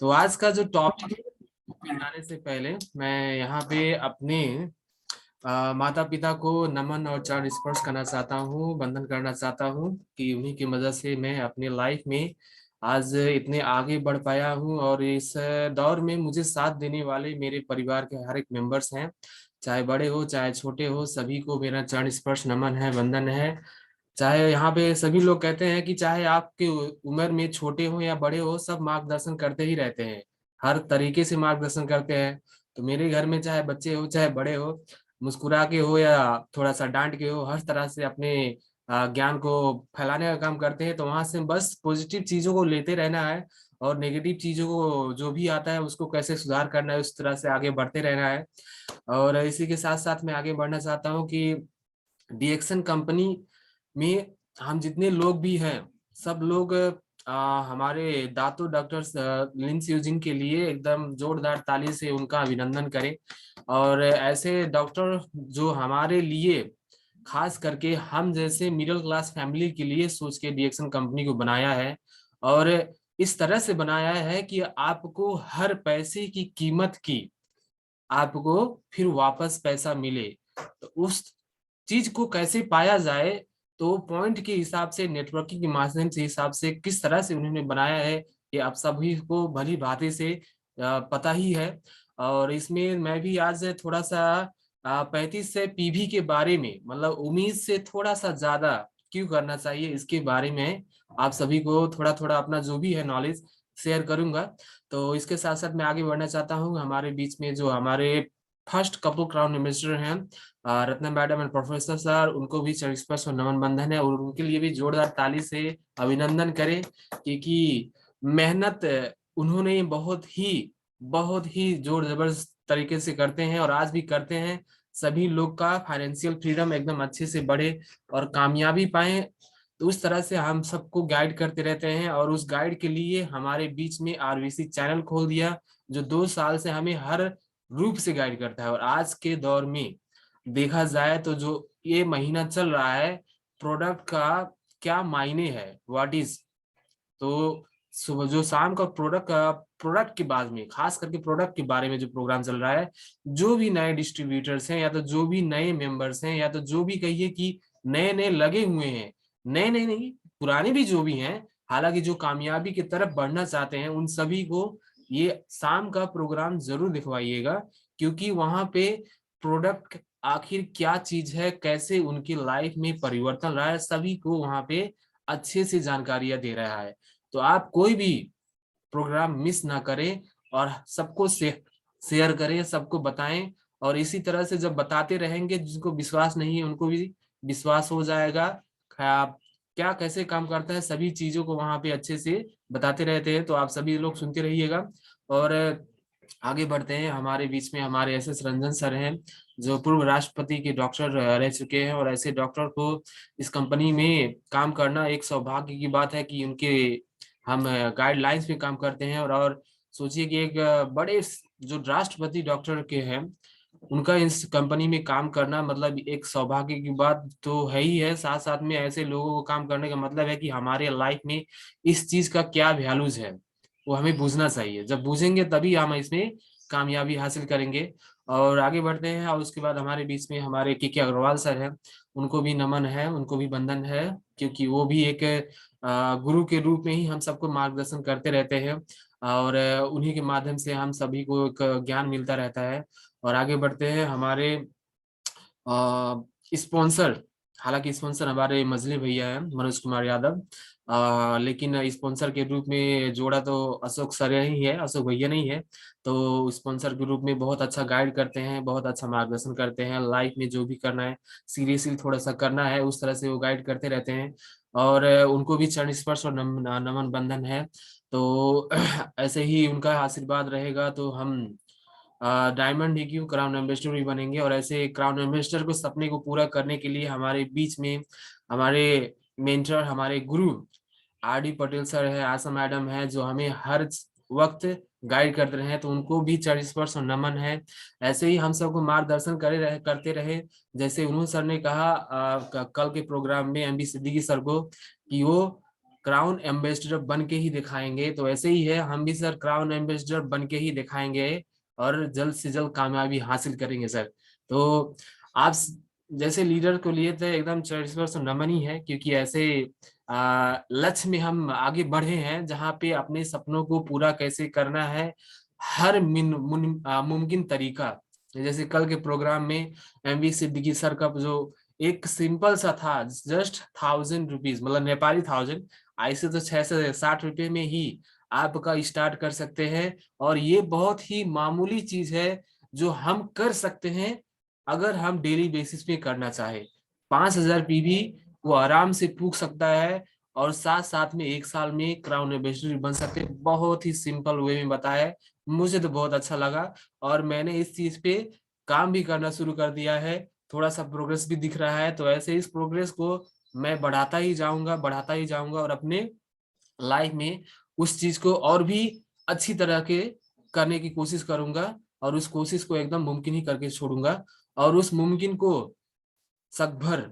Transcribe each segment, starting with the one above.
तो आज का जो टॉपिक आने से पहले मैं यहाँ पे अपने माता पिता को नमन और चरण स्पर्श करना चाहता हूँ, वंदन करना चाहता हूँ कि उन्हीं की मदद से मैं अपने लाइफ में आज इतने आगे बढ़ पाया हूँ। और इस दौर में मुझे साथ देने वाले मेरे परिवार के हर एक मेंबर्स हैं, चाहे बड़े हो चाहे छोटे हो, सभी को मेरा चरण स्पर्श नमन है, वंदन है। चाहे यहाँ पे सभी लोग कहते हैं कि चाहे आपके उम्र में छोटे हो या बड़े हो, सब मार्गदर्शन करते ही रहते हैं, हर तरीके से मार्गदर्शन करते हैं। तो मेरे घर में चाहे बच्चे हो चाहे बड़े हो, मुस्कुरा के हो या थोड़ा सा डांट के हो, हर तरह से अपने ज्ञान को फैलाने का काम करते हैं। तो वहां से बस पॉजिटिव चीजों को लेते रहना है और नेगेटिव चीजों को जो भी आता है उसको कैसे सुधार करना है, उस तरह से आगे बढ़ते रहना है। और इसी के साथ साथ मैं आगे बढ़ना चाहता हूँ कि डीएक्सन कंपनी में हम जितने लोग भी हैं, सब लोग हमारे दातो डॉक्टर लिंस यूजिंग के लिए एकदम जोरदार ताली से उनका अभिनंदन करें। और ऐसे डॉक्टर जो हमारे लिए, खास करके हम जैसे मिडिल क्लास फैमिली के लिए सोच के डीएक्सन कंपनी को बनाया है। और इस तरह से बनाया है कि आपको हर पैसे की कीमत की आपको फिर वापस पैसा मिले। तो उस चीज को कैसे पाया जाए, तो पॉइंट के हिसाब से, नेटवर्किंग के माध्यम से हिसाब से किस तरह से उन्होंने बनाया है, ये आप सभी को भली भांति से पता ही है। और इसमें मैं भी आज थोड़ा सा 35 से पीवी के बारे में, मतलब उम्मीद से थोड़ा सा ज्यादा क्यों करना चाहिए, इसके बारे में आप सभी को थोड़ा थोड़ा अपना जो भी है नॉलेज शेयर करूंगा। तो इसके साथ साथ मैं आगे बढ़ना चाहता हूँ। हमारे बीच में जो हमारे फर्स्ट कपल क्राउन एम्बेसडर हैं, Ratna madam and professor sir, उनको भी चरण स्पर्श और नमन बंधन है, और उनके लिए भी जोरदार ताली से अभिनंदन करें, क्योंकि मेहनत उन्होंने बहुत ही जोर जबरदस्त तरीके से करते हैं और आज भी करते हैं। सभी लोग का फाइनेंशियल फ्रीडम एकदम अच्छे से बढ़े और कामयाबी पाए, तो उस तरह से हम सबको गाइड करते रहते हैं। और उस गाइड के लिए हमारे बीच में आरवीसी चैनल खोल दिया, जो 2 साल से हमें हर रूप से गाइड करता है। और आज के दौर में देखा जाए तो जो ये महीना चल रहा है, प्रोडक्ट का क्या मायने है, व्हाट इज। तो सुबह जो शाम का प्रोडक्ट के बाद में, खास करके प्रोडक्ट के बारे में जो प्रोग्राम चल रहा है, जो भी नए डिस्ट्रीब्यूटर्स हैं या तो जो भी नए मेंबर्स हैं या तो जो भी कहिए कि नए नए लगे हुए हैं, नए नए नहीं, पुराने भी जो भी हैं, हालांकि जो कामयाबी की तरफ बढ़ना चाहते हैं, उन सभी को ये शाम का प्रोग्राम जरूर दिखवाइएगा। क्योंकि वहां पे प्रोडक्ट आखिर क्या चीज है, कैसे उनकी लाइफ में परिवर्तन रहा है, सभी को वहां पे अच्छे से जानकारियां दे रहा है। तो आप कोई भी प्रोग्राम मिस ना करें और सबको शेयर करें, सबको बताएं। और इसी तरह से जब बताते रहेंगे, जिनको विश्वास नहीं है उनको भी विश्वास हो जाएगा। क्या कैसे काम करता है, सभी चीजों को वहां पे अच्छे से बताते रहते हैं। तो आप सभी लोग सुनते रहिएगा। और आगे बढ़ते हैं। हमारे बीच में हमारे एस रंजन सर हैं, जो पूर्व राष्ट्रपति के डॉक्टर रह चुके हैं। और ऐसे डॉक्टर को इस कंपनी में काम करना एक सौभाग्य की बात है कि उनके हम गाइडलाइंस में काम करते हैं। और सोचिए कि एक बड़े जो राष्ट्रपति डॉक्टर के हैं, उनका इस कंपनी में काम करना मतलब एक सौभाग्य की बात तो है ही है। साथ साथ में ऐसे लोगों को काम करने का मतलब है कि हमारे लाइफ में इस चीज का क्या वैल्यूज है, वो हमें बूझना चाहिए। जब बूझेंगे तभी हम इसमें कामयाबी हासिल करेंगे। और आगे बढ़ते हैं। और उसके बाद हमारे बीच में हमारे के अग्रवाल सर हैं, उनको भी नमन है, उनको भी वंदन है, क्योंकि वो भी एक गुरु के रूप में ही हम सबको मार्गदर्शन करते रहते हैं। और उन्हीं के माध्यम से हम सभी को एक ज्ञान मिलता रहता है। और आगे बढ़ते हैं। हमारे स्पॉन्सर, हालांकि स्पॉन्सर हमारे मजली भैया हैं, मनोज कुमार यादव, लेकिन स्पॉन्सर के रूप में जोड़ा तो अशोक सर ही है, अशोक भैया नहीं है। तो स्पॉन्सर के रूप में बहुत अच्छा गाइड करते हैं, बहुत अच्छा मार्गदर्शन करते हैं। लाइफ में जो भी करना है, सीरियसली थोड़ा सा करना है, उस तरह से वो गाइड करते रहते हैं। और उनको भी चरण स्पर्श और नमन बंधन है। तो ऐसे ही उनका आशीर्वाद रहेगा तो हम डायमंड ही क्यों, क्राउन एम्बेसडर भी बनेंगे। और ऐसे क्राउन एम्बेसडर को, सपने को पूरा करने के लिए हमारे बीच में हमारे मेंटर, हमारे गुरु आर डी पटेल सर है, आशा मैडम है, जो हमें हर वक्त गाइड करते रहे, तो उनको भी चरण स्पर्श और नमन है। ऐसे ही हम सबको मार्गदर्शन करते रहे। जैसे उन्होंने सर ने कहा कल के प्रोग्राम में एमबी सिद्दीकी सर को कि वो क्राउन एम्बेसडर बन के ही दिखाएंगे। तो ऐसे ही है, हम भी सर क्राउन एम्बेसडर बन के ही दिखाएंगे और जल्द से जल्द कामयाबी हासिल करेंगे सर। तो आप जैसे लीडर को लिए तो एकदम 40% नमन ही है, क्योंकि ऐसे लक्ष्य में हम आगे बढ़े हैं जहाँ पे अपने सपनों को पूरा कैसे करना है, हर मुमकिन तरीका। जैसे कल के प्रोग्राम में एमवी सिद्दीकी सर का जो एक सिंपल सा था, जस्ट 1000 रुपीज, मतलब नेपाली 1000, ऐसे तो 660 रुपये में ही आपका स्टार्ट कर सकते हैं। और ये बहुत ही मामूली चीज है जो हम कर सकते हैं अगर हम डेली बेसिस पे करना चाहे। 5000 पीवी वो आराम से पूछ सकता है, और साथ साथ में 1 साल में क्राउन एम्बेसडर बन सकते हैं। बहुत ही सिंपल वे में बताया है, मुझे तो बहुत अच्छा लगा और मैंने इस चीज पे काम भी करना शुरू कर दिया है। थोड़ा सा प्रोग्रेस भी दिख रहा है, तो ऐसे इस प्रोग्रेस को मैं बढ़ाता ही जाऊंगा, बढ़ाता ही जाऊंगा, और अपने लाइफ में उस चीज को और भी अच्छी तरह के करने की कोशिश करूंगा, और उस कोशिश को एकदम मुमकिन ही करके छोड़ूंगा। और उस मुमकिन को सकभर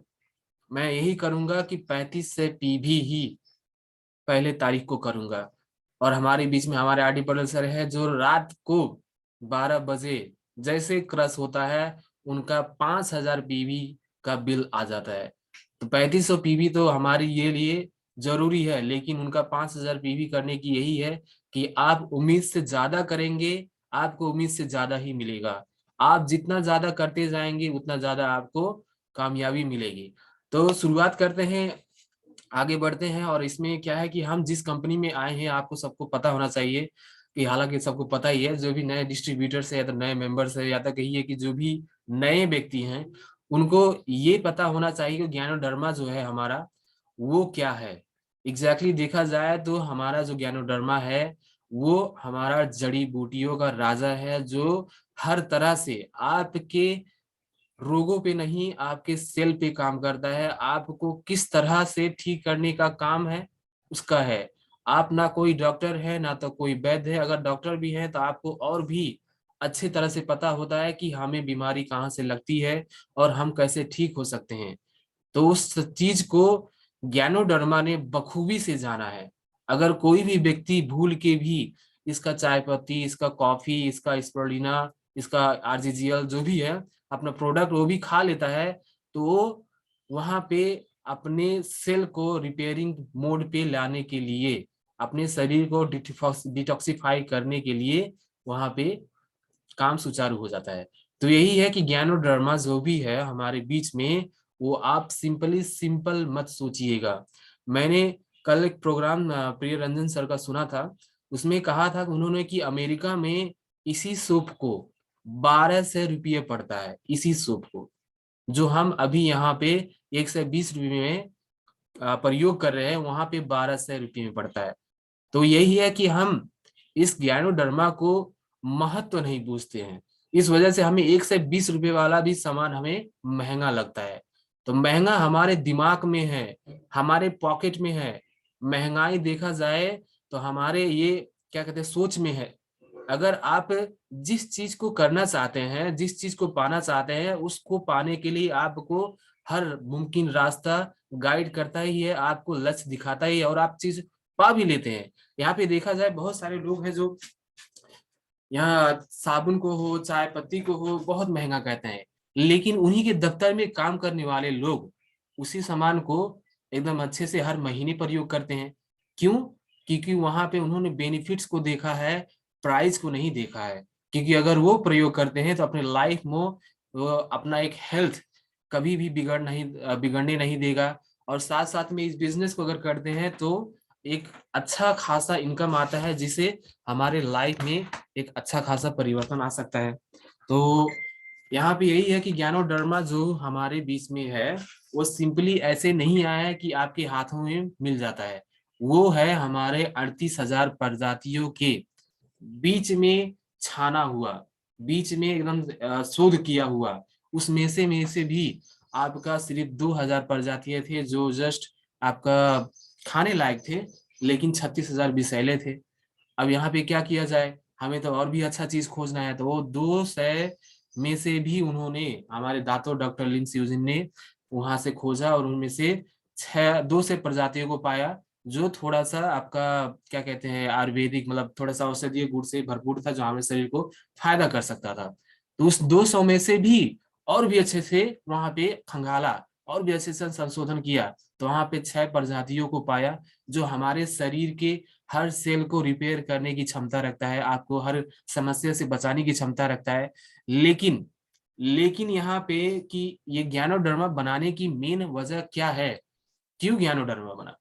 मैं यही करूंगा कि 35 से पीवी ही पहले तारीख को करूंगा। और हमारे बीच में हमारे आरडी पटेल सर है, जो रात को 12 बजे जैसे क्रश होता है उनका 5000 पीवी का बिल आ जाता है। तो 3500 पीवी तो हमारे ये लिए जरूरी है, लेकिन उनका 5000 पीवी करने की यही है कि आप उम्मीद से ज्यादा करेंगे, आपको उम्मीद से ज्यादा ही मिलेगा। आप जितना ज्यादा करते जाएंगे उतना ज्यादा आपको कामयाबी मिलेगी। तो शुरुआत करते हैं, आगे बढ़ते हैं। और इसमें क्या है कि हम जिस कंपनी में आए हैं, आपको सबको पता होना चाहिए कि, हालांकि सबको पता ही है, जो भी नए डिस्ट्रीब्यूटर्स है या तो नए मेंबर्स है या तो कहिए कि जो भी नए व्यक्ति हैं, उनको ये पता होना चाहिए कि ज्ञानोडर्मा जो है हमारा वो क्या है। एग्जैक्टली देखा जाए तो हमारा जो ज्ञानोडर्मा है वो हमारा जड़ी बूटियों का राजा है, जो हर तरह से आपके रोगों पे नहीं, आपके सेल पे काम करता है। आपको किस तरह से ठीक करने का काम है उसका है। आप ना कोई डॉक्टर है ना तो कोई वैद्य है, अगर डॉक्टर भी है तो आपको और भी अच्छी तरह से पता होता है कि हमें बीमारी कहाँ से लगती है और हम कैसे ठीक हो सकते हैं। तो उस चीज को ज्ञानोडर्मा ने बखूबी से जाना है। अगर कोई भी व्यक्ति भूल के भी इसका चाय पत्ती, इसका कॉफी, इसका स्पिरुलिना, इसका आरजीजीएल जो भी है अपना प्रोडक्ट वो भी खा लेता है, तो वो वहां पे अपने सेल को रिपेयरिंग मोड पे लाने के लिए, अपने शरीर को डिटॉक्सिफाई करने के लिए वहां पे काम सुचारू हो जाता है। तो यही है कि ज्ञानोडर्मा जो भी है हमारे बीच में, वो आप सिंपली सिंपल मत सोचिएगा। मैंने कल एक प्रोग्राम प्रिय रंजन सर का सुना था, उसमें कहा था कि उन्होंने कि अमेरिका में इसी सूप को 1200 रुपये पड़ता है, इसी सूप को जो हम अभी यहाँ पे 120 रुपये में प्रयोग कर रहे हैं, वहां पे 1200 रुपये में पड़ता है। तो यही है कि हम इस ज्ञानोडर्मा को महत्व नहीं बूझते हैं। इस वजह से हमें 120 रुपये वाला भी सामान हमें महंगा लगता है। तो महंगा हमारे दिमाग में है, हमारे पॉकेट में है। महंगाई देखा जाए तो हमारे ये क्या कहते हैं सोच में है। अगर आप जिस चीज को करना चाहते हैं, जिस चीज को पाना चाहते हैं, उसको पाने के लिए आपको हर मुमकिन रास्ता गाइड करता ही है, आपको लक्ष्य दिखाता ही है, और आप चीज पा भी लेते हैं। यहाँ पे देखा जाए बहुत सारे लोग हैं जो यहाँ साबुन को हो चाय पत्ती को हो बहुत महंगा कहते हैं, लेकिन उन्हीं के दफ्तर में काम करने वाले लोग उसी सामान को एकदम अच्छे से हर महीने प्रयोग करते हैं। क्यों? क्योंकि वहां पे उन्होंने बेनिफिट्स को देखा है, प्राइस को नहीं देखा है। क्योंकि अगर वो प्रयोग करते हैं तो अपने लाइफ में वो अपना एक हेल्थ कभी भी बिगड़ने नहीं देगा। और साथ साथ में इस बिजनेस को अगर करते हैं तो एक अच्छा खासा इनकम आता है, जिसे हमारे लाइफ में एक अच्छा खासा परिवर्तन आ सकता है। तो यहाँ पे यही है कि ज्ञानोडर्मा जो हमारे बीच में है वो सिंपली ऐसे नहीं आया है कि आपके हाथों में मिल जाता है। वो है हमारे 38,000 प्रजातियों के बीच में छाना हुआ, बीच में एकदम शोध किया हुआ। उसमें से भी आपका सिर्फ 2000 प्रजातियां थे जो जस्ट आपका खाने लायक थे, लेकिन 36,000 विषैले थे। अब यहाँ पे क्या किया जाए, हमें तो और भी अच्छा चीज खोजना है। तो वो 200 में से भी उन्होंने, हमारे दातो डॉक्टर लिन स्यूजिन ने वहां से खोजा और उनमें से 200 प्रजातियों को पाया, जो थोड़ा सा आपका क्या कहते हैं आयुर्वेदिक, मतलब थोड़ा सा औषधीय गुण से भरपूर था, जो हमारे शरीर को फायदा कर सकता था। तो उस 200 में से भी और भी अच्छे से वहां पे खंगाला और भी अच्छे से संशोधन किया, तो वहां पे 6 प्रजातियों को पाया जो हमारे शरीर के हर सेल को रिपेयर करने की क्षमता रखता है, आपको हर समस्या से बचाने की क्षमता रखता है। लेकिन लेकिन यहाँ पे कि ये ज्ञानोडर्मा बनाने की मेन वजह क्या है, क्यों ज्ञानोडर्मा बना?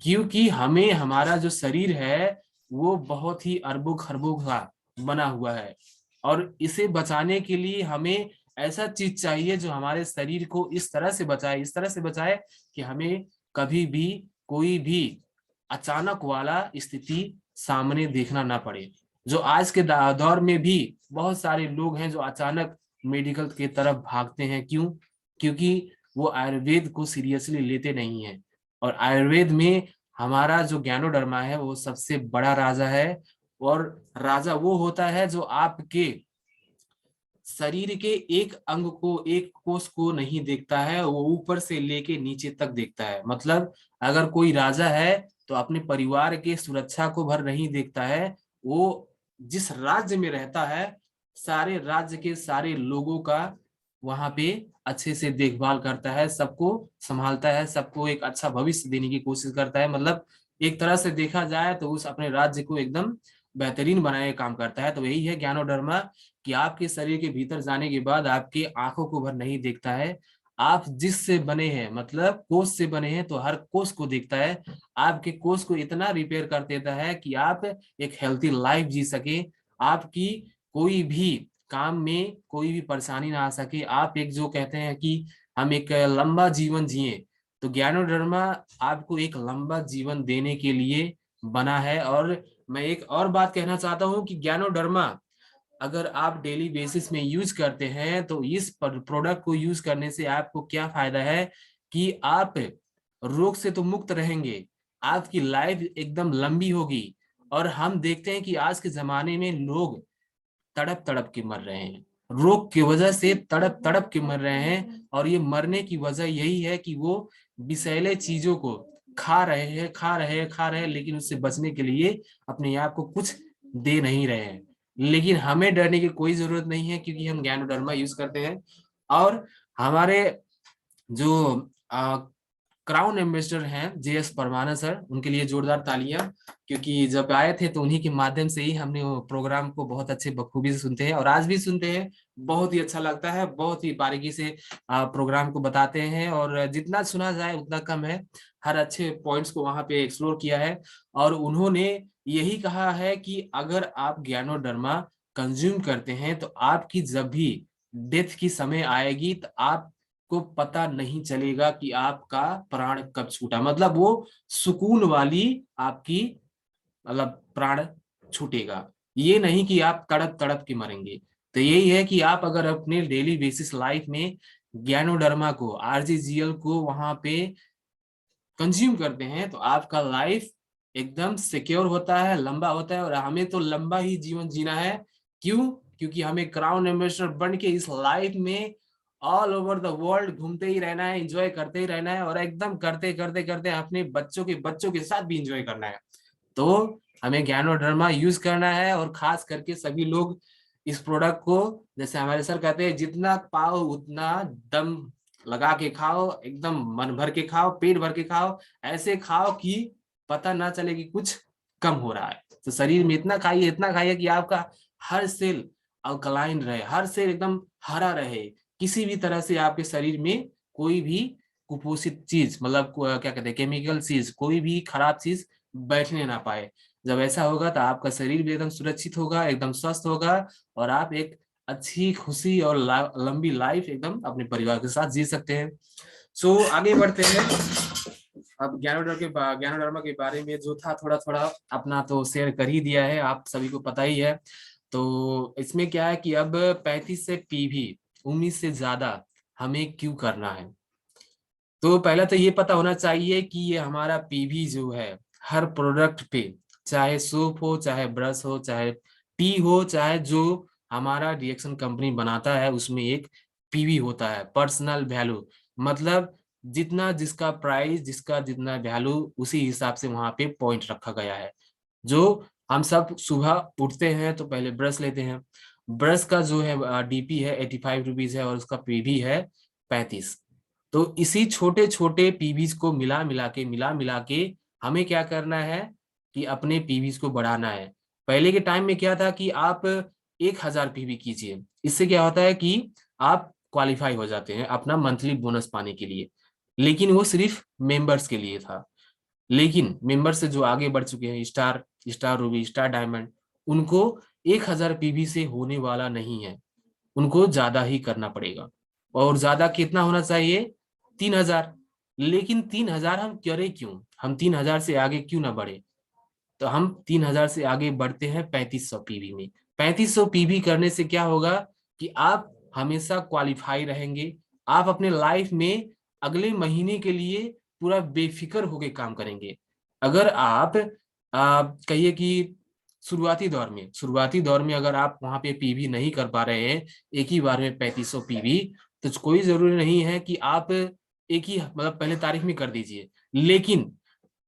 क्योंकि हमें हमारा जो शरीर है वो बहुत ही अरबों खरबों का बना हुआ है, और इसे बचाने के लिए हमें ऐसा चीज चाहिए जो हमारे शरीर को इस तरह से बचाए, इस तरह से बचाए कि हमें कभी भी कोई भी अचानक वाला स्थिति सामने देखना ना पड़े। जो आज के दौर में भी बहुत सारे लोग हैं जो अचानक मेडिकल की तरफ भागते हैं, क्यों? क्योंकि वो आयुर्वेद को सीरियसली लेते नहीं है। और आयुर्वेद में हमारा जो ज्ञानोडर्मा है वो सबसे बड़ा राजा है, और राजा वो होता है जो आपके शरीर के एक अंग को, एक कोष को नहीं देखता है, वो ऊपर से लेके नीचे तक देखता है। मतलब अगर कोई राजा है तो अपने परिवार के सुरक्षा को भर नहीं देखता है, वो जिस राज्य में रहता है सारे राज्य के सारे लोगों का वहां पे अच्छे से देखभाल करता है, सबको संभालता है, सबको एक अच्छा भविष्य देने की कोशिश करता है। मतलब एक तरह से देखा जाए तो उस अपने राज्य को एकदम बेहतरीन बनाने का काम करता है। तो यही है ज्ञानोडर्मा, कि आपके शरीर के भीतर जाने के बाद आपके आंखों को भर नहीं देखता है, आप जिससे बने हैं, मतलब कोष से बने हैं तो हर कोष को देखता है, आपके कोष को इतना रिपेयर कर देता है कि आप एक हेल्थी लाइफ जी सके, आपकी कोई भी काम में कोई भी परेशानी ना आ सके, आप एक जो कहते हैं कि हम एक लंबा जीवन जिए, तो ज्ञानोडर्मा आपको एक लंबा जीवन देने के लिए बना है। और मैं एक और बात कहना चाहता हूँ कि ज्ञानोडर्मा अगर आप डेली बेसिस में यूज करते हैं तो इस प्रोडक्ट को यूज करने से आपको क्या फायदा है कि आप रोग से तो मुक्त रहेंगे, आपकी लाइफ एकदम लंबी होगी। और हम देखते हैं कि आज के जमाने में लोग तड़प तड़प के मर रहे हैं, रोग की वजह से तड़प तड़प के मर रहे हैं, और ये मरने की वजह यही है कि वो विषैले चीजों को खा रहे हैं, खा रहे हैं, खा रहे हैं, लेकिन उससे बचने के लिए अपने आप को कुछ दे नहीं रहे हैं। लेकिन हमें डरने की कोई जरूरत नहीं है, क्योंकि हम ज्ञानोडर्मा यूज करते हैं। और हमारे जो क्राउन एम्बेसडर हैं जेएस परमाना सर, उनके लिए जोरदार तालियां, क्योंकि जब आए थे तो उन्हीं के माध्यम से ही हमने वो प्रोग्राम को बहुत अच्छे बखूबी से सुनते हैं, और आज भी सुनते हैं। बहुत ही अच्छा लगता है, बहुत ही बारीकी से प्रोग्राम को बताते हैं, और जितना सुना जाए उतना कम है। हर अच्छे पॉइंट्स को वहां पे एक्सप्लोर किया है, और उन्होंने यही कहा है कि अगर आप ज्ञानोडर्मा कंज्यूम करते हैं तो आपकी जब भी डेथ की समय आएगी तो आप को पता नहीं चलेगा कि आपका प्राण कब छूटा। मतलब वो सुकून वाली आपकी, मतलब प्राण छूटेगा, ये नहीं कि आप तड़प तड़प के मरेंगे। तो यही है कि आप अगर अपने डेली बेसिस लाइफ में ज्ञानोडर्मा को, आरजीजीएल को वहां पे कंज्यूम करते हैं तो आपका लाइफ एकदम सिक्योर होता है, लंबा होता है। और हमें तो लंबा ही जीवन जीना है, क्यों? क्योंकि हमें क्राउन एम्बेसडर बन के इस लाइफ में ऑल ओवर द वर्ल्ड घूमते ही रहना है, एंजॉय करते ही रहना है, और एकदम करते करते करते अपने बच्चों के साथ भी एंजॉय करना है। तो हमें ज्ञानोडर्मा यूज करना है, और खास करके सभी लोग इस प्रोडक्ट को, जैसे हमारे सर कहते हैं, जितना पाओ उतना दम लगा के खाओ, एकदम मन भर के खाओ, पेट भर के खाओ, ऐसे खाओ कि पता ना चले कि कुछ कम हो रहा है। तो शरीर में इतना खाइए कि आपका हर सेल अल्कलाइन रहे, हर सेल एकदम हरा रहे, किसी भी तरह से आपके शरीर में कोई भी कुपोषित चीज, मतलब क्या कहते हैं केमिकल चीज, कोई भी खराब चीज बैठने ना पाए। जब ऐसा होगा तो आपका शरीर भी एकदम सुरक्षित होगा, एकदम स्वस्थ होगा, और आप एक अच्छी खुशी और लंबी लाइफ एकदम अपने परिवार के साथ जी सकते हैं। सो आगे बढ़ते हैं। अब ज्ञानोडर्मा के बारे में जो था थोड़ा थोड़ा अपना तो शेयर कर ही दिया है, आप सभी को पता ही है। तो इसमें क्या है कि अब 35 से पीवी 19 से ज्यादा हमें क्यों करना है? तो पहले तो ये पता होना चाहिए कि ये हमारा पीवी जो है, हर प्रोडक्ट पे, चाहे सोप हो, चाहे ब्रश हो, चाहे टी हो, चाहे जो हमारा रिएक्शन कंपनी बनाता है, उसमें एक पीवी होता है, पर्सनल वैल्यू। मतलब जितना जिसका प्राइस, जिसका जितना वैल्यू, उसी हिसाब से वहां पे पॉइंट रखा गया है। जो हम सब सुबह उठते हैं तो पहले ब्रश लेते हैं। ब्रश का जो है डीपी है 85 रुपीज है और उसका पीवी है 35। तो इसी छोटे छोटे पीवीज को मिला मिला के हमें क्या करना है कि अपने पीवीज को बढ़ाना है। पहले के टाइम में क्या था कि आप 1000 पीवी कीजिए, इससे क्या होता है कि आप क्वालिफाई हो जाते हैं अपना मंथली बोनस पाने के लिए। लेकिन वो सिर्फ मेंबर्स के लिए था। लेकिन मेंबर से जो आगे बढ़ चुके हैं, star, star Ruby, star diamond, उनको 1000 पीवी से होने वाला नहीं है, उनको ज्यादा ही करना पड़ेगा। और ज्यादा कितना होना चाहिए? 3000। लेकिन 3000 हम करें क्यों? हम 3000 से आगे क्यों ना बढ़े? तो हम 3000 से आगे बढ़ते हैं 3500 पीवी में। 3500 पीवी करने से क्या होगा कि आप हमेशा क्वालिफाई रहेंगे। आप अपने लाइफ में अगले महीने के लिए पूरा बेफिक्र होकर काम करेंगे। अगर आप कहिए कि शुरुआती दौर में अगर आप वहां पे पीवी नहीं कर पा रहे हैं एक ही बार में 3500 पीवी, तो कोई जरूरी नहीं है कि आप एक ही मतलब पहले तारीख में कर दीजिए। लेकिन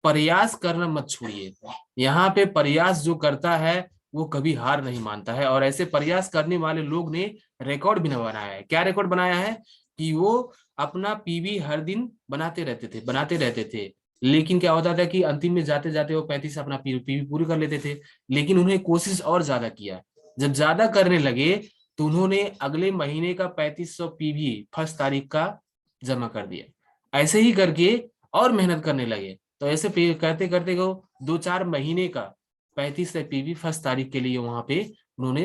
प्रयास करना मत छोड़िए। यहाँ पे प्रयास जो करता है वो कभी हार नहीं मानता है। और ऐसे प्रयास करने वाले लोग ने रिकॉर्ड भी बनाया है। क्या रिकॉर्ड बनाया है? कि वो अपना पीवी हर दिन बनाते रहते थे। लेकिन क्या होता था कि अंतिम में जाते जाते वो 35 अपना पीवी पूरी कर लेते थे। लेकिन उन्हें कोशिश और ज्यादा किया। जब ज्यादा करने लगे तो उन्होंने अगले महीने का 3500 पीवी फर्स्ट तारीख का जमा कर दिया। ऐसे ही करके और मेहनत करने लगे। तो ऐसे करते करते को 2-4 महीने का 35 से पीवी फर्स्ट तारीख के लिए वहां पे उन्होंने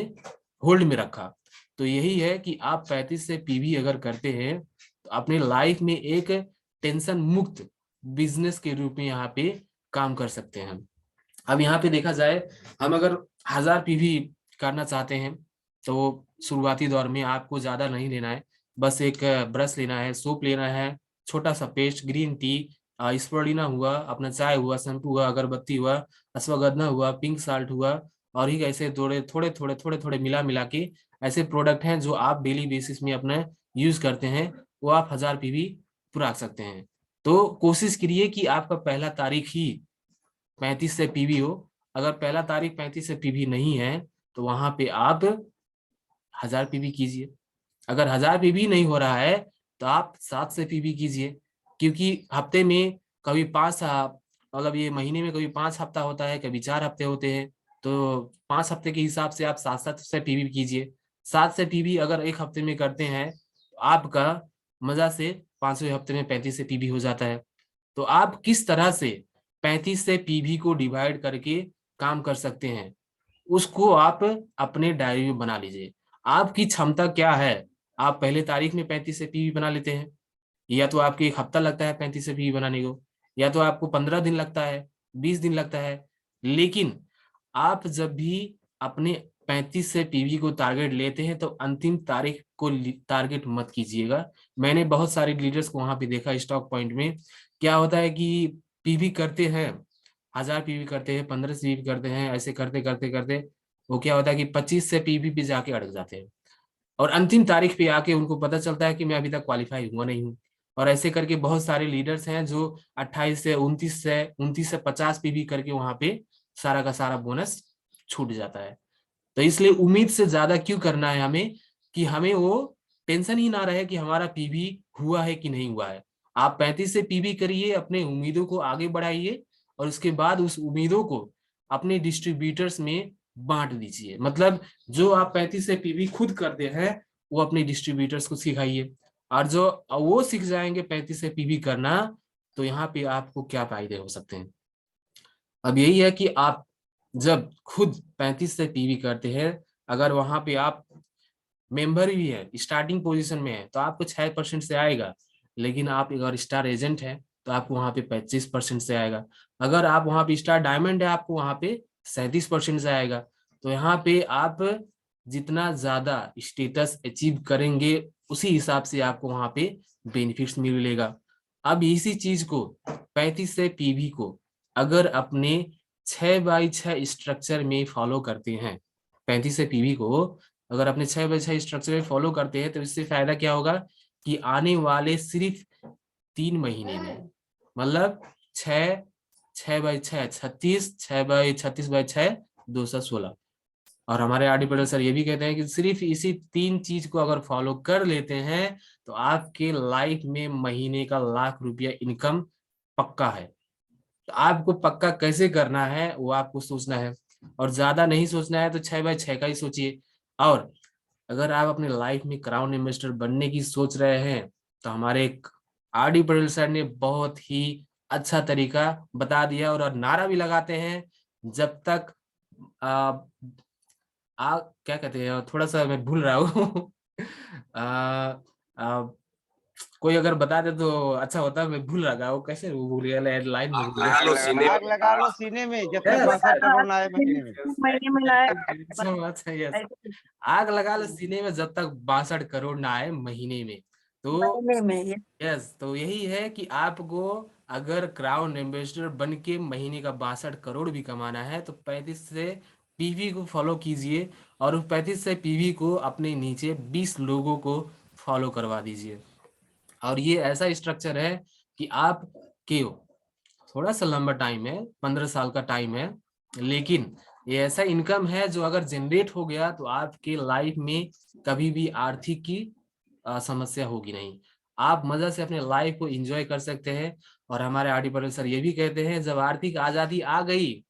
होल्ड में रखा। तो यही है कि आप 35 से पीवी अगर करते हैं तो अपने लाइफ में एक टेंशन मुक्त बिजनेस के रूप में यहाँ पे काम कर सकते हैं। अब यहाँ पे देखा जाए, हम अगर 1000 पीवी करना चाहते हैं तो शुरुआती दौर में आपको ज्यादा नहीं लेना है। बस एक ब्रश लेना है, सोप लेना है, छोटा सा पेस्ट, ग्रीन टी, स्परुलिना हुआ, अपना चाय हुआ, शैम्पू हुआ, अगरबत्ती हुआ, अश्वगंधा हुआ, पिंक साल्ट हुआ, और ही ऐसे थोड़े थोड़े मिला मिला के ऐसे प्रोडक्ट हैं जो आप डेली बेसिस में अपना यूज करते हैं, वो आप 1000 पीवी पूरा सकते हैं। तो कोशिश करिए कि आपका पहला तारीख ही 35 से पीवी हो। अगर पहला तारीख 35 से पीवी नहीं है तो वहां पे आप 1000 पीवी कीजिए। अगर 1000 पीवी नहीं हो रहा है तो आप 7 से पीवी कीजिए। क्योंकि हफ्ते में कभी 5, मतलब ये महीने में कभी 5 हफ्ता होता है, कभी 4 हफ्ते होते हैं। तो 5 हफ्ते के हिसाब से आप 7-7 से पीवी कीजिए। 7 से पीवी अगर एक हफ्ते में करते हैं तो आपका मजा से 5वें हफ्ते में 35 से पीवी हो जाता है। तो आप किस तरह से 35 से पीवी को डिवाइड करके काम कर सकते हैं, उसको आप अपने डायरी में बना लीजिए। आपकी क्षमता क्या है? आप पहले तारीख में 35 से पीवी बना लेते हैं, या तो आपको एक हफ्ता लगता है 35 से पीवी बनाने को, या तो आपको 15 दिन लगता है, 20 दिन लगता है। लेकिन आप जब भी अपने 35 से पीवी को टारगेट लेते हैं तो अंतिम तारीख को टारगेट मत कीजिएगा। मैंने बहुत सारे लीडर्स को वहां पे देखा स्टॉक पॉइंट में। क्या होता है कि पीवी करते हैं, 1000 पीवी करते हैं, 15 से पीवी करते हैं, ऐसे करते करते करते वो क्या होता है कि 25 से पीवी पे जाके अटक जाते हैं। और अंतिम तारीख पे आके उनको पता चलता है कि मैं अभी तक क्वालिफाई हुआ नहीं हूँ। और ऐसे करके बहुत सारे लीडर्स हैं जो 28 से 29 से 50 पीवी करके वहां पे सारा का सारा बोनस छूट जाता है। तो इसलिए उम्मीद से ज्यादा क्यों करना है हमें, कि हमें वो टेंशन ही ना रहे कि हमारा पीवी हुआ है कि नहीं हुआ है। आप 35 से पीवी करिए, अपने उम्मीदों को आगे बढ़ाइए, और उसके बाद उस उम्मीदों को अपने डिस्ट्रीब्यूटर्स में बांट दीजिए। मतलब जो आप 35 से पीवी खुद करते हैं वो अपने डिस्ट्रीब्यूटर्स को सिखाइए। और जो वो सीख जाएंगे 35 से पीवी करना, तो यहाँ पे आपको क्या फायदे हो सकते हैं? अब यही है कि आप जब खुद 35 से पीवी करते हैं, अगर वहां पे आप मेंबर भी है, स्टार्टिंग पोजीशन में है, तो आपको 6% से आएगा। लेकिन आप अगर स्टार एजेंट है तो आपको वहां पे 25% से आएगा। अगर आप वहां पे स्टार डायमंड है आपको वहां पे 37% से आएगा। तो यहाँ पे आप जितना ज्यादा स्टेटस अचीव करेंगे उसी हिसाब से आपको वहां पे बेनिफिट्स मिलेगा। अब इसी चीज को 35 से पीवी को अगर अपने 6x6 स्ट्रक्चर में फॉलो करते हैं, 35 से पीवी को अगर अपने 6x6 स्ट्रक्चर में फॉलो करते हैं तो इससे फायदा क्या होगा कि आने वाले सिर्फ 3 महीने में, मतलब 6 6 बाई 6 36, 6 बाई 36 बाई 6 216। और हमारे आरडी पटेल सर ये भी कहते हैं कि सिर्फ इसी 3 चीज को अगर फॉलो कर लेते हैं तो आपके लाइफ में महीने का ₹1,00,000 इनकम पक्का है। तो आपको पक्का कैसे करना है वो आपको सोचना है, और ज्यादा नहीं सोचना है तो 6 बाई 6 का ही सोचिए। और अगर आप अपने लाइफ में क्राउन इन्वेस्टर बनने की सोच रहे हैं तो हमारे एक आरडी पटेल सर ने बहुत ही अच्छा तरीका बता दिया, और नारा भी लगाते हैं, जब तक आ, क्या कहते हैं, थोड़ा सा मैं भूल रहा हूँ आ, आ, कोई अगर बता दे तो अच्छा होता, मैं भूल रहा था वो कैसे, वो भूल गया, लाइन में भूल आग लगा लो सीने में जब तक 62 करोड़ ना आए महीने में। महीने में लाया। गया। आग लगा लो सीने में जब तक 62 करोड़ ना आए महीने में। तो महीने में यस, तो यही है कि आपको अगर क्राउन इन्वेस्टर बन के महीने का 62 करोड़ भी कमाना है तो 35 से पीवी को फॉलो कीजिए, और उस 35 से पीवी को अपने नीचे 20 लोगों को फॉलो करवा दीजिए। और ये ऐसा स्ट्रक्चर है कि आप क्यों, थोड़ा सा लंबा टाइम है, 15 साल का टाइम है, लेकिन ये ऐसा इनकम है जो अगर जनरेट हो गया तो आपके लाइफ में कभी भी आर्थिक की समस्या होगी नहीं। आप मजा से अपने लाइफ को एंजॉय कर सकते हैं। और हमारे आरडी पटेल सर ये भी कहते हैं, जब आर्थिक आजादी आ गई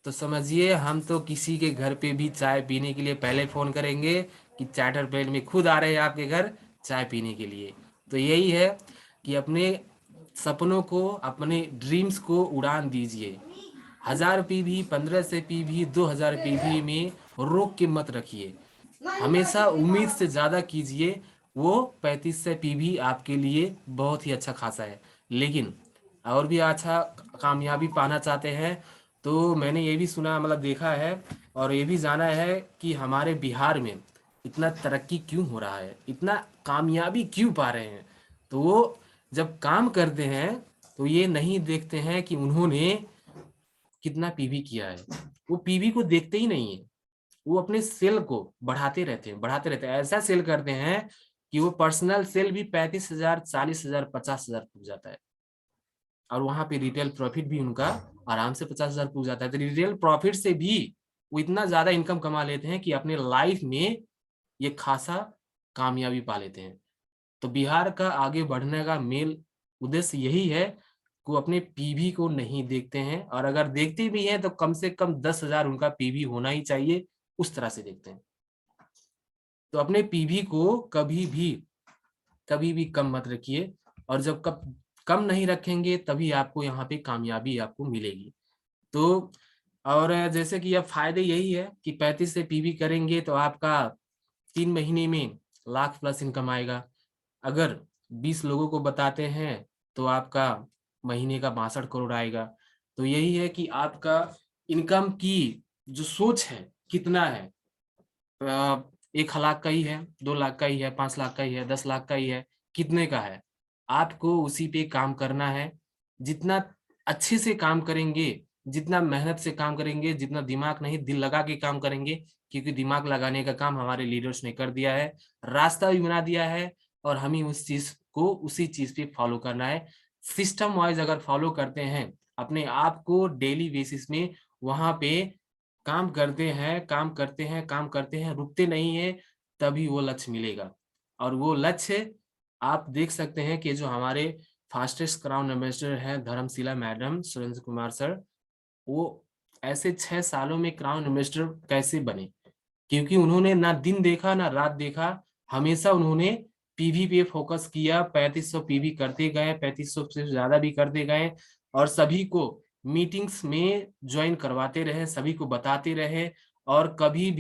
तो समझिए हम तो किसी के घर पे भी चाय पीने के लिए पहले फोन करेंगे कि चार्टर प्लेन में खुद आ रहे हैं आपके घर चाय पीने के लिए। तो यही है कि अपने सपनों को, अपने ड्रीम्स को उड़ान दीजिए। 1000 पीवी, 15 से पीवी, 2000 पीवी में रोक के मत रखिए, हमेशा उम्मीद से ज्यादा कीजिए। वो 35 से पीवी आपके लिए बहुत ही अच्छा खासा है। लेकिन और भी अच्छा कामयाबी पाना चाहते हैं तो मैंने ये भी सुना, मतलब देखा है और ये भी जाना है कि हमारे बिहार में इतना तरक्की क्यों हो रहा है, इतना कामयाबी क्यों पा रहे हैं। तो वो जब काम करते हैं तो ये नहीं देखते हैं कि उन्होंने कितना पीवी किया है, वो पीवी को देखते ही नहीं है। वो अपने सेल को बढ़ाते रहते हैं, बढ़ाते रहते हैं, ऐसा सेल करते हैं कि वो पर्सनल सेल भी 35,000, 40,000, 50,000 पुग जाता है। और वहां पे रिटेल प्रॉफिट भी उनका आराम से 50,000 पुग जाता है। तो रिटेल प्रॉफिट से भी वो इतना ज्यादा इनकम कमा लेते हैं कि अपने लाइफ में ये खासा कामयाबी पा लेते हैं। तो बिहार का आगे बढ़ने का मेन उद्देश्य यही है कि वो अपने पीवी को नहीं देखते हैं, और अगर देखते भी हैं तो कम से कम 10,000 उनका पीवी होना ही चाहिए, उस तरह से देखते हैं। तो अपने पीवी को कभी भी कम मत रखिए, और जब कम नहीं रखेंगे तभी आपको यहाँ पे कामयाबी आपको मिलेगी। तो और जैसे कि अब फायदे यही है कि 35 से पीवी करेंगे तो आपका 3 महीने में लाख प्लस इनकम आएगा। अगर 20 लोगों को बताते हैं तो आपका महीने का 62 करोड़ आएगा। तो यही है कि आपका इनकम की जो सोच है कितना है, 1 लाख का ही है, 2 लाख का ही है, 5 लाख का ही है, 10 लाख का ही है, कितने का है, आपको उसी पे काम करना है। जितना अच्छे से काम करेंगे, जितना मेहनत से काम करेंगे, जितना दिमाग नहीं दिल लगा के काम करेंगे, क्योंकि दिमाग लगाने का काम हमारे लीडर्स ने कर दिया है, रास्ता भी बना दिया है, और हमें उस चीज को उसी चीज पे फॉलो करना है। सिस्टम वाइज अगर फॉलो करते हैं अपने आप को डेली बेसिस में, वहां पे काम करते हैं, काम करते हैं, काम करते हैं, रुकते नहीं है, तभी वो लक्ष्य मिलेगा। और वो लक्ष्य आप देख सकते हैं कि जो हमारे फास्टेस्ट क्राउन एम्बेसडर हैं धर्मशिला मैडम, सुरेंद्र कुमार सर, वो ऐसे 6 सालों में क्राउन एम्बेसडर कैसे बने, क्योंकि उन्होंने ना दिन देखा ना रात देखा, हमेशा उन्होंने पीवी पे फोकस किया, 3500 पीवी करते गए, 3500 से ज्यादा भी करते गए, और सभी को मीटिंग्स में ज्वाइन करवाते रहे, सभी को बताते रहे, और कभी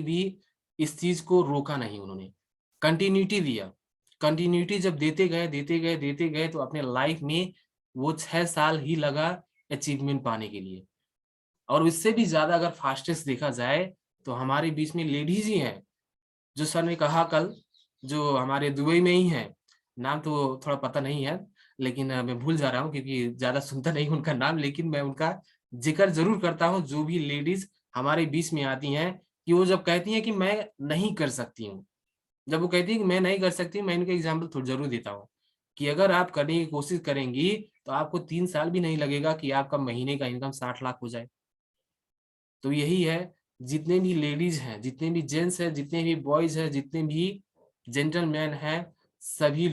भी इस चीज को रोका नहीं उन्होंने, कंटिन्यूटी दिया। कंटिन्यूटी जब देते गए तो अपने लाइफ में वो 6 साल ही लगा अचीवमेंट पाने के लिए। और उससे भी ज्यादा अगर फास्टेस्ट देखा जाए तो हमारे बीच में लेडीज ही हैं, जो सर ने कहा कल, जो हमारे दुबई में ही है, नाम तो थोड़ा पता नहीं है, लेकिन मैं भूल जा रहा हूँ क्योंकि ज्यादा सुनता नहीं हूँ उनका नाम, लेकिन मैं उनका जिक्र जरूर करता हूँ। जो भी लेडीज हमारे बीच में आती हैं, कि वो जब कहती हैं कि मैं नहीं कर सकती हूँ, जब वो कहती है कि मैं नहीं कर सकती, मैं इनका एग्जाम्पल थोड़ा जरूर देता हूँ। कि अगर आप करने की कोशिश करेंगी तो आपको 3 साल भी नहीं लगेगा कि आपका महीने का इनकम 60 लाख हो जाए। तो यही है, जितने भी लेडीज हैं, जितने भी जेंट्स हैं, जितने भी बॉयज हैं, जितने भी जेंटलमैन हैं, सभी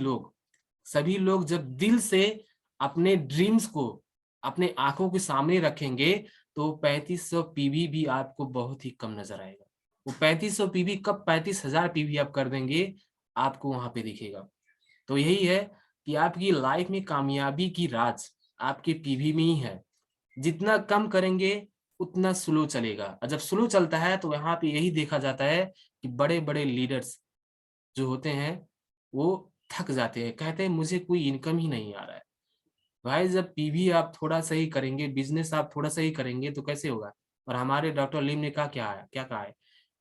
लोग जब दिल से अपने ड्रीम्स को अपने आंखों के सामने रखेंगे तो 3500 पीवी भी आपको बहुत ही कम नजर आएगा। वो 3500 पीवी कब 35,000 पीवी आप कर देंगे, आपको वहां पे दिखेगा। तो यही है कि आपकी लाइफ में कामयाबी की राज आपके पीवी में ही है। जितना कम करेंगे उतना स्लो चलेगा, और जब स्लो चलता है तो यहाँ पे यही देखा जाता है कि बड़े बड़े लीडर्स जो होते हैं वो थक जाते हैं, कहते हैं मुझे कोई इनकम ही नहीं आ रहा है। भाई जब पीवी आप थोड़ा सही करेंगे, बिजनेस आप थोड़ा सही करेंगे तो कैसे होगा। और हमारे डॉक्टर लीम ने कहा क्या कहा है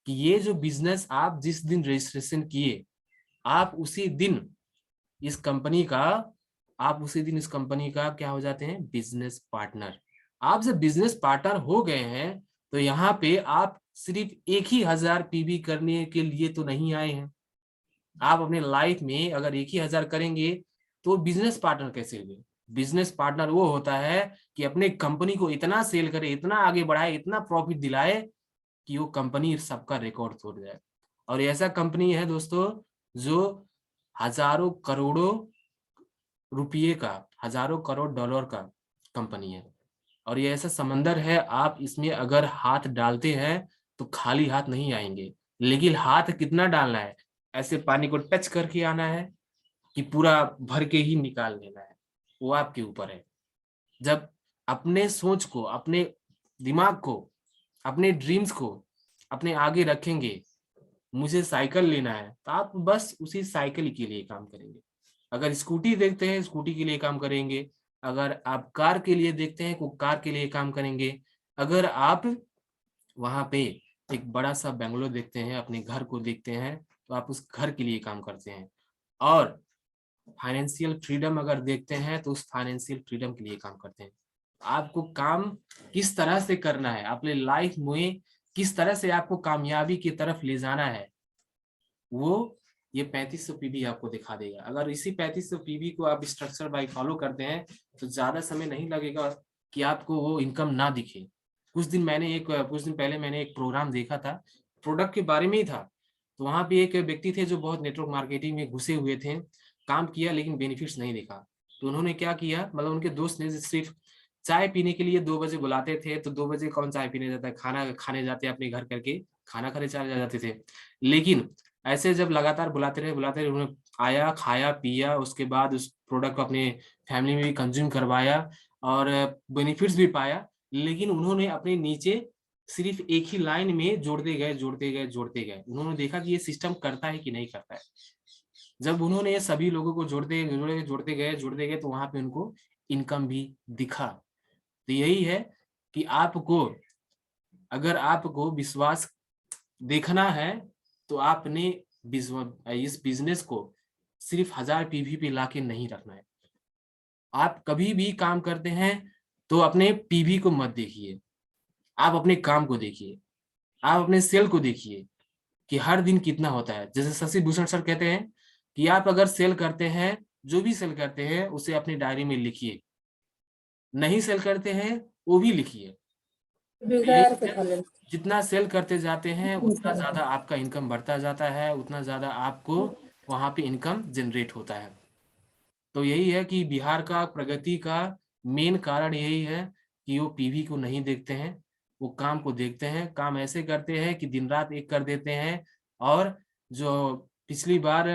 कि ये जो बिजनेस आप जिस दिन रजिस्ट्रेशन किए, आप उसी दिन इस कंपनी का आप उसी दिन इस कंपनी का क्या हो जाते हैं, बिजनेस पार्टनर। आप जब बिजनेस पार्टनर हो गए हैं तो यहाँ पे आप सिर्फ 1,000 पीवी करने के लिए तो नहीं आए हैं। आप अपने लाइफ में अगर 1,000 करेंगे तो बिजनेस पार्टनर कैसे हुए। बिजनेस पार्टनर वो होता है कि अपने कंपनी को इतना सेल करे, इतना आगे बढ़ाए, इतना प्रॉफिट दिलाए कि वो कंपनी सबका रिकॉर्ड तोड़ जाए। और ऐसा कंपनी है दोस्तों जो हजारों करोड़ों रुपये का, हजारों करोड़ डॉलर का कंपनी है। और ये ऐसा समंदर है, आप इसमें अगर हाथ डालते हैं तो खाली हाथ नहीं आएंगे। लेकिन हाथ कितना डालना है, ऐसे पानी को टच करके आना है कि पूरा भर के ही निकाल लेना है, वो आपके ऊपर है। जब अपने सोच को, अपने दिमाग को, अपने ड्रीम्स को अपने आगे रखेंगे, मुझे साइकिल लेना है तो आप बस उसी साइकिल के लिए काम करेंगे। अगर स्कूटी देखते हैं स्कूटी के लिए काम करेंगे, अगर आप कार के लिए देखते हैं तो कार के लिए काम करेंगे, अगर आप वहां पे एक बड़ा सा बंगलो देखते हैं, अपने घर को देखते हैं तो आप उस घर के लिए काम करते हैं। और फाइनेंशियल फ्रीडम अगर देखते हैं तो उस फाइनेंशियल फ्रीडम के लिए काम करते हैं। आपको काम किस तरह से करना है, अपने लाइफ में किस तरह से आपको कामयाबी की तरफ ले जाना है, वो ये 3500 पीवी आपको दिखा देगा। अगर इसी 3500 पीवी को आप स्ट्रक्चर बाय फॉलो करते हैं तो ज्यादा समय नहीं लगेगा कि आपको वो इनकम ना दिखे। कुछ दिन पहले मैंने एक प्रोग्राम देखा था, प्रोडक्ट के बारे में ही था। तो वहां पे एक व्यक्ति थे जो बहुत नेटवर्क मार्केटिंग में घुसे हुए थे, काम किया लेकिन बेनिफिट्स नहीं देखा। तो उन्होंने क्या किया, मतलब उनके दोस्त ने सिर्फ चाय पीने के लिए 2 बजे बुलाते थे, तो 2 बजे कौन चाय पीने जाता है, खाना खाने जाते अपने घर करके, खाना खाने चले जाते थे। लेकिन ऐसे जब लगातार बुलाते रहे उन्होंने आया, खाया, पिया, उसके बाद उस प्रोडक्ट को अपने फैमिली में भी कंज्यूम करवाया और बेनिफिट्स भी पाया। लेकिन उन्होंने अपने नीचे सिर्फ एक ही लाइन में जोड़ते गए। उन्होंने देखा कि ये सिस्टम करता है कि नहीं करता है। जब उन्होंने ये सभी लोगों को जोड़ते गए तो वहां पे उनको इनकम भी दिखा। तो यही है कि आपको, अगर आपको विश्वास देखना है तो आपने इस बिजनेस को सिर्फ 1000 पीवी पे लाके नहीं रखना है। आप कभी भी काम करते हैं तो अपने पीवी को मत देखिए, आप अपने काम को देखिए, आप अपने सेल को देखिए कि हर दिन कितना होता है। जैसे शशि भूषण सर कहते हैं कि आप अगर सेल करते हैं, जो भी सेल करते हैं उसे अपनी डायरी में लिखिए, नहीं सेल करते हैं वो भी लिखिए। जितना सेल करते जाते हैं उतना ज्यादा आपका इनकम बढ़ता जाता है, उतना ज्यादा आपको वहां पे इनकम जनरेट होता है। तो यही है कि बिहार का प्रगति का मेन कारण यही है कि वो पीवी को नहीं देखते हैं, वो काम को देखते हैं। काम ऐसे करते हैं कि दिन रात एक कर देते हैं। और जो पिछली बार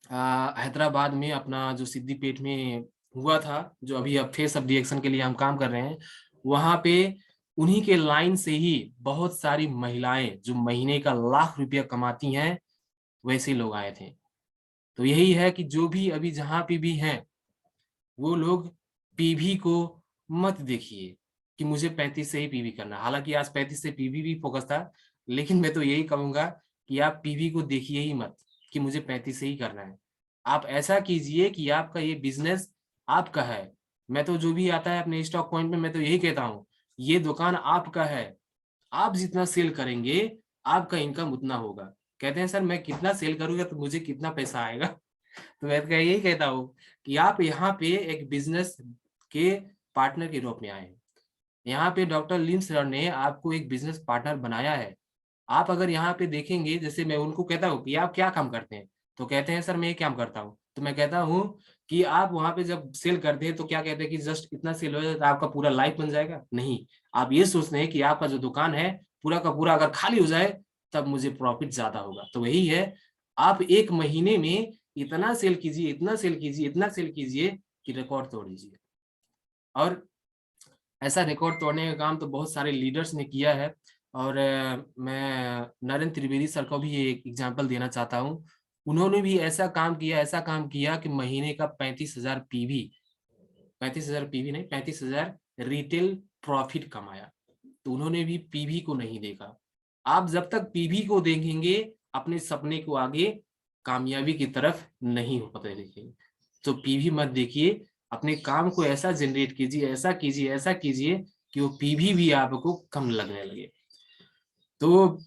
हैदराबाद में अपना जो सिद्दीपेट में हुआ था, जो अभी अब फेस ऑफ रिएक्शन के लिए हम काम कर रहे हैं, वहां पे उन्हीं के लाइन से ही बहुत सारी महिलाएं जो महीने का लाख रुपया कमाती हैं, वैसे लोग आए थे। तो यही है कि जो भी अभी जहां पे भी हैं वो लोग पीवी को मत देखिए कि मुझे 35 से ही पीवी करना। हालांकि आज 35 से पीवी भी फोकस था, लेकिन मैं तो यही कहूंगा कि आप पीवी को देखिए ही मत कि मुझे 35 से ही करना है। आप ऐसा कीजिए कि आपका ये बिजनेस आपका है। मैं तो जो भी आता है अपने स्टॉक पॉइंट में मैं तो यही कहता हूँ, ये दुकान आपका है, आप जितना सेल करेंगे आपका इनकम उतना होगा। कहते हैं सर मैं कितना सेल करूंगा तो मुझे कितना पैसा आएगा। तो मैं यही कहता हूँ कि आप यहाँ पे एक बिजनेस के पार्टनर के रूप में आए हैं। यहाँ पे डॉक्टर लिन सर ने आपको एक बिजनेस पार्टनर बनाया है। आप अगर यहाँ पे देखेंगे, जैसे मैं उनको कहता हूँ कि आप क्या काम करते हैं, तो कहते हैं सर मैं ये काम करता हूँ। तो मैं कहता हूँ कि आप वहां पे जब सेल करते हैं तो क्या कहते हैं कि जस्ट इतना सेल हो जाए तो आपका पूरा लाइफ बन जाएगा? नहीं, आप ये सोचते हैं कि आपका जो दुकान है पूरा का पूरा अगर खाली हो जाए तब मुझे प्रॉफिट ज्यादा होगा। तो वही है, आप एक महीने में इतना सेल कीजिए, इतना सेल कीजिए, इतना सेल कीजिए कि रिकॉर्ड तोड़ दीजिए। और ऐसा रिकॉर्ड तोड़ने का काम तो बहुत सारे लीडर्स ने किया है। और मैं नरेंद्र त्रिवेदी सर को भी एक एग्जांपल देना चाहता हूँ। उन्होंने भी ऐसा काम किया, ऐसा काम किया कि महीने का 35,000 पीवी, 35,000 पीवी नहीं, 35,000 रिटेल प्रॉफिट कमाया। तो उन्होंने भी पीवी को नहीं देखा। आप जब तक पीवी को देखेंगे अपने सपने को आगे कामयाबी की तरफ नहीं होते देखेंगे। तो पीवी मत देखिए, अपने काम को ऐसा जनरेट कीजिए, ऐसा कीजिए, ऐसा कीजिए कि वो पीवी भी आपको कम लगने लगे। तो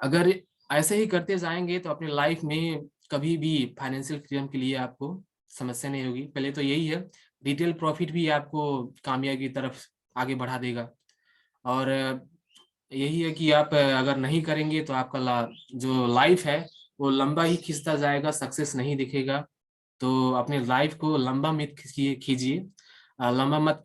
अगर ऐसे ही करते जाएंगे तो अपने लाइफ में कभी भी फाइनेंशियल फ्रीडम के लिए आपको समस्या नहीं होगी। पहले तो यही है, रिटेल प्रॉफिट भी आपको कामयाबी की तरफ आगे बढ़ा देगा। और यही है कि आप अगर नहीं करेंगे तो आपका जो लाइफ है वो लंबा ही खिंचता जाएगा, सक्सेस नहीं दिखेगा। तो अपने लाइफ को लंबा मत खींचिए, लंबा मत